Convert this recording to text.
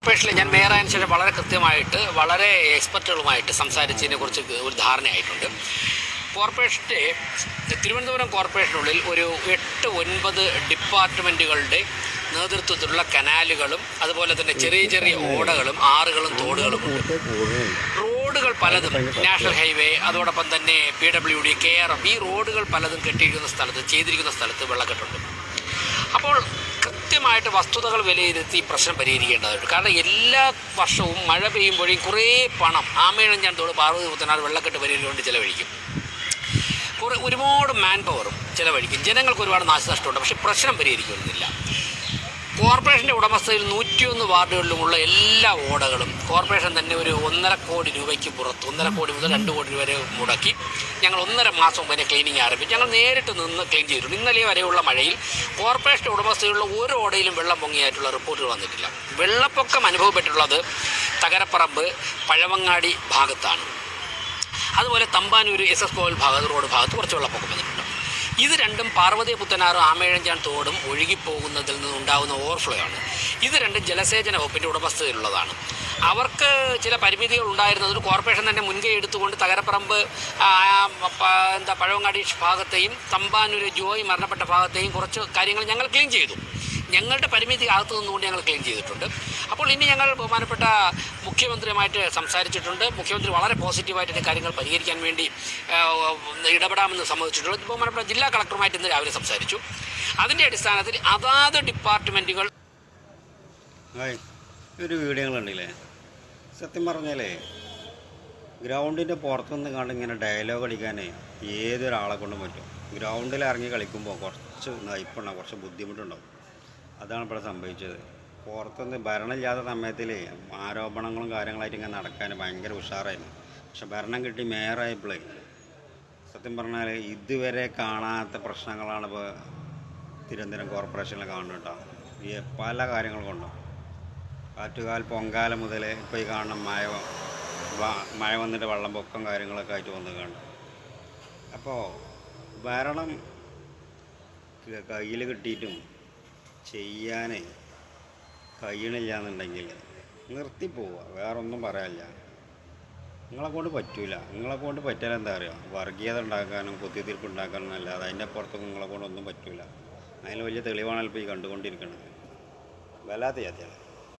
കോർപ്പറേഷനിൽ ഞാൻ മേയറായതിനു ശേഷം വളരെ കൃത്യമായിട്ട് വളരെ എക്സ്പെർട്ടുകളുമായിട്ട് സംസാരിച്ചതിനെ കുറിച്ച് ഒരു ധാരണയായിട്ടുണ്ട്. കോർപ്പറേഷൻ്റെ തിരുവനന്തപുരം കോർപ്പറേഷനുള്ളിൽ ഒരു 8-9 ഡിപ്പാർട്ട്മെൻറ്റുകളുടെ നേതൃത്വത്തിലുള്ള കനാലുകളും അതുപോലെ തന്നെ ചെറിയ ചെറിയ ഓടകളും ആറുകളും തോടുകളും ഉണ്ട്. റോഡുകൾ പലതും നാഷണൽ ഹൈവേ അതോടൊപ്പം തന്നെ PWD KRM ഈ റോഡുകൾ പലതും ചെയ്തിരിക്കുന്ന സ്ഥലത്ത് വെള്ളക്കെട്ടുണ്ട്. അപ്പോൾ കൃത്യമായിട്ട് വസ്തുതകൾ വിലയിരുത്തി പ്രശ്നം പരിഹരിക്കേണ്ടതുണ്ട്. കാരണം എല്ലാ വർഷവും മഴ പെയ്യുമ്പോഴേയും കുറേ പണം ആമയിഴഞ്ചാൻ തോട് പാർവതി പുത്തനാട് വെള്ളക്കെട്ട് പരിഹരിക്കാൻ വേണ്ടി ചിലവഴിക്കും. ഒരുപാട് മാൻ പവറും ചിലവഴിക്കും. ജനങ്ങൾക്ക് ഒരുപാട് നാശനഷ്ടമുണ്ട്. പക്ഷേ പ്രശ്നം പരിഹരിക്കുന്നില്ല. കോർപ്പറേഷൻ്റെ ഉടമസ്ഥയിൽ 101 വാർഡുകളിലുമുള്ള എല്ലാ ഓടകളും കോർപ്പറേഷൻ തന്നെ ഒരു 1.5 കോടി രൂപയ്ക്ക് പുറത്ത് 1.5 കോടി മുതൽ 2 കോടി രൂപ വരെ മുടക്കി ഞങ്ങൾ 1.5 മാസം മുമ്പ് ക്ലീനിങ് ആരംഭിച്ചു. ഞങ്ങൾ നേരിട്ട് നിന്ന് ക്ലീൻ ചെയ്തിട്ടുണ്ട്. ഇന്നലെ വരെയുള്ള മഴയിൽ കോർപ്പറേഷൻ്റെ ഉടമസ്ഥയിലുള്ള ഒരു ഓടയിലും വെള്ളം പൊങ്ങിയായിട്ടുള്ള റിപ്പോർട്ടുകൾ വന്നിട്ടില്ല. വെള്ളപ്പൊക്കം അനുഭവപ്പെട്ടിട്ടുള്ളത് തകരപ്പറമ്പ് പഴവങ്ങാടി ഭാഗത്താണ്. അതുപോലെ തമ്പാനൂർ SS കോവിൽ റോഡ് ഭാഗത്ത് കുറച്ച് വെള്ളപ്പൊക്കം വന്നിട്ടുണ്ട്. ഇത് രണ്ടും പാർവതി പുത്തനാറും ആമയിഴഞ്ചാൻ തോടും ഒഴുകിപ്പോകുന്നതിൽ നിന്നുണ്ടാകുന്ന ഓവർഫ്ലോ ആണ്. ഇത് രണ്ടും ജലസേചന വകുപ്പിൻ്റെ ഉടമസ്ഥതയിലുള്ളതാണ്. അവർക്ക് ചില പരിമിതികൾ ഉണ്ടായിരുന്നതിന് കോർപ്പറേഷൻ തന്നെ മുൻകൈ എടുത്തുകൊണ്ട് തകരപ്പറമ്പ് പഴവങ്ങാടി ഭാഗത്തെയും തമ്പാനൂർ ജോയി മരണപ്പെട്ട ഭാഗത്തെയും കുറച്ച് കാര്യങ്ങൾ ഞങ്ങൾ ക്ലീൻ ചെയ്തു. ഞങ്ങളുടെ പരിമിതി അകത്തു നിന്നുകൊണ്ട് ഞങ്ങൾ ക്ലീൻ ചെയ്തിട്ടുണ്ട്. അപ്പോൾ ഇനി ഞങ്ങൾ ബഹുമാനപ്പെട്ട മുഖ്യമന്ത്രിയുമായിട്ട് സംസാരിച്ചിട്ടുണ്ട്. മുഖ്യമന്ത്രി വളരെ പോസിറ്റീവായിട്ട് കാര്യങ്ങൾ പരിഹരിക്കാൻ വേണ്ടി ഇടപെടാമെന്ന് സമ്മതിച്ചിട്ടുണ്ട്. ബഹുമാനപ്പെട്ട ജില്ലാ കളക്ടറുമായിട്ട് ഇന്ന് രാവിലെ സംസാരിച്ചു. അതിൻ്റെ അടിസ്ഥാനത്തിൽ അതാത് ഡിപ്പാർട്ട്മെൻറ്റുകൾ ഒരു വീഡിയോകളുണ്ടല്ലേ, സത്യം പറഞ്ഞാലേ ഗ്രൗണ്ടിൻ്റെ പുറത്തുനിന്ന് കണ്ട് ഇങ്ങനെ ഡയലോഗ് അടിക്കാനേ ഏതൊരാളെ കൊണ്ടും പറ്റും. ഗ്രൗണ്ടിൽ ഇറങ്ങി കളിക്കുമ്പോൾ കുറച്ച് നയിപ്പുണ്ടാവും, കുറച്ച് ബുദ്ധിമുട്ടുണ്ടാവും. അതാണ് ഇവിടെ സംഭവിച്ചത്. പുറത്തുനിന്ന് ഭരണമില്ലാത്ത സമയത്തിൽ ആരോപണങ്ങളും കാര്യങ്ങളായിട്ട് ഇങ്ങനെ നടക്കാൻ ഭയങ്കര ഉഷാറായിരുന്നു. പക്ഷെ ഭരണം കിട്ടി മേയറായപ്പോഴേ സത്യം പറഞ്ഞാൽ ഇതുവരെ കാണാത്ത പ്രശ്നങ്ങളാണ് ഇപ്പോൾ തിരുവനന്തപുരം കോർപ്പറേഷനിൽ കാണുന്നത് കേട്ടോ. ഈ പല കാര്യങ്ങൾ കൊണ്ടും കാറ്റുകാൽ പൊങ്കാല മുതൽ ഇപ്പോൾ ഈ കാണുന്ന മഴ വന്നിട്ട് വെള്ളപ്പൊക്കം കാര്യങ്ങളൊക്കെ ആയിട്ട് വന്ന് കാണും. അപ്പോൾ ഭരണം കയ്യിൽ കിട്ടിയിട്ടും ചെയ്യാൻ കഴിയണില്ല എന്നുണ്ടെങ്കിൽ നിർത്തിപ്പോവുക, വേറൊന്നും പറയാനില്ല. നിങ്ങളെക്കൊണ്ട് പറ്റൂല. നിങ്ങളെക്കൊണ്ട് പറ്റാൻ എന്താ പറയുക, വർഗീയത ഉണ്ടാക്കാനും കുത്തിത്തിരിപ്പ് ഉണ്ടാക്കാനും അല്ലാതെ അതിൻ്റെ പുറത്തൊന്നും നിങ്ങളെക്കൊണ്ടൊന്നും പറ്റൂല. അതിന് വലിയ തെളിവാണ് ഇപ്പോൾ ഈ കണ്ടുകൊണ്ടിരിക്കുന്നത്. വല്ലാത്ത ജാതിയാണ്.